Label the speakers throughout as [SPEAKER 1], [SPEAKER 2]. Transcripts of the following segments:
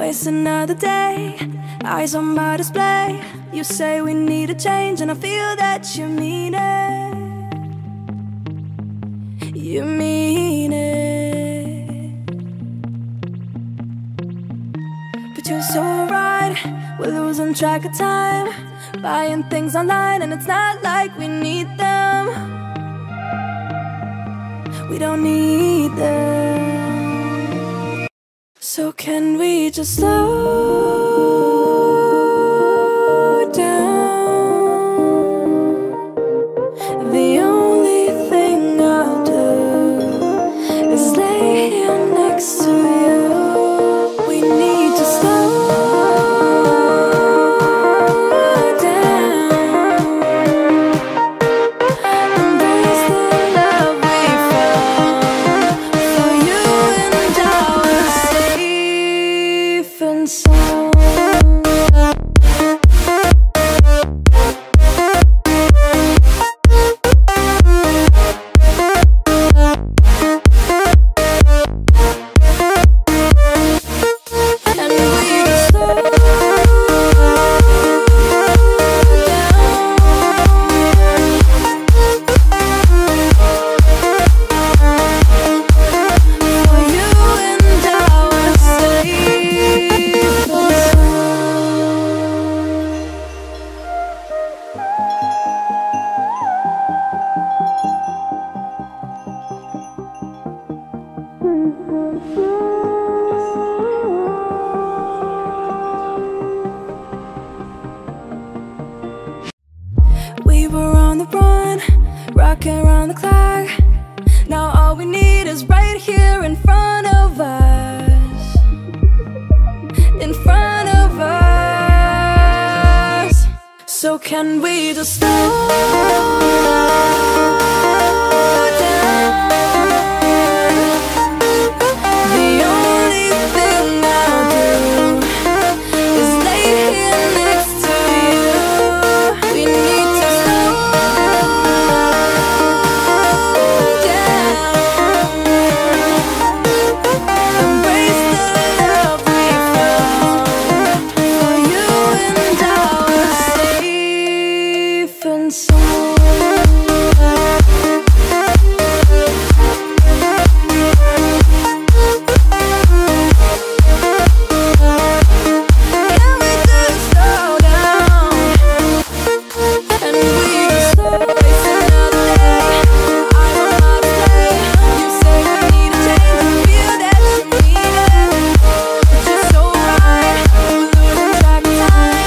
[SPEAKER 1] Waste another day, eyes on my display. You say we need a change and I feel that you mean it. You mean it. But you're so right, we're losing track of time, buying things online and it's not like we need them. We don't need them. So can we just slow down? The only thing I'll do is lay here next to you. We need to slow down. Embrace the love we found. For you and I was safe and sound. We were on the run, rocking around the clock. Now all we need is right here in front of us. In front of us. So can we just slow down? The only thing I'll do is lay here next to you. We need to slow down. Embrace the love we found. For you and I was safe and sound. Can we just slow down? And we just waste another day. I don't wanna play. You say we need a change and feel that you need it.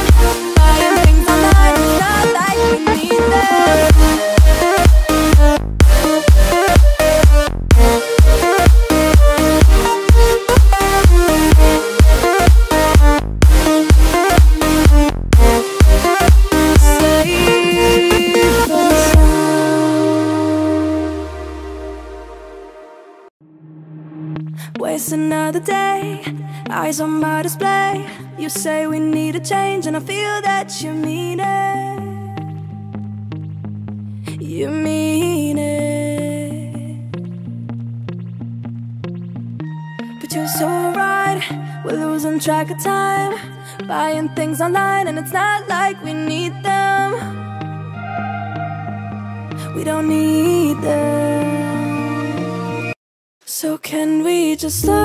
[SPEAKER 1] But you're so right, we're losing track of time, buying things online, it's not like we need them. Waste another day, eyes on my display. You say we need a change and I feel that you mean it. You mean it. But you're so right, we're losing track of time, buying things online and it's not like we need them. We don't need them. So can we just slow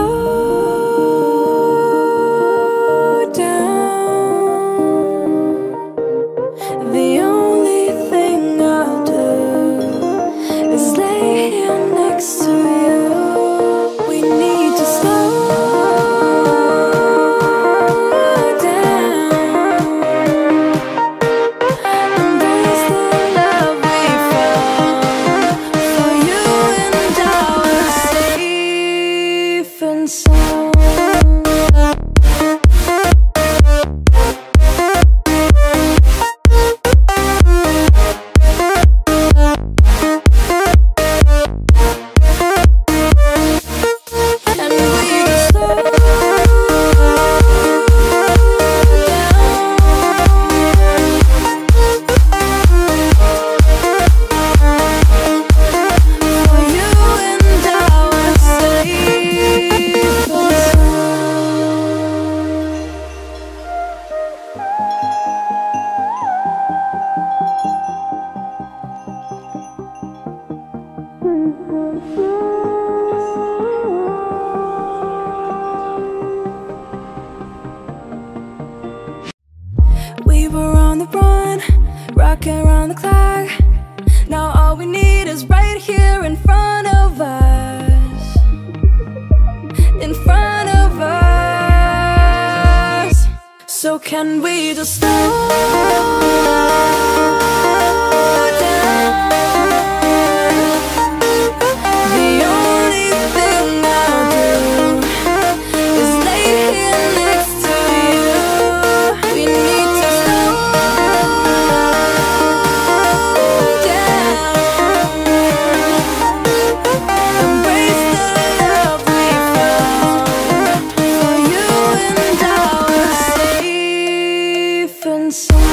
[SPEAKER 1] down? The only thing I'll do is lay here next to you. We need to slow down. Embrace the love we found. For you and I was safe and sound. on the run, rocking around the clock. Now all we need is right here in front of us, in front of us. So can we just slow down? The only thing I'll do is lay here next to you. We need to slow down, embrace the love we found. For you and I were safe and sound.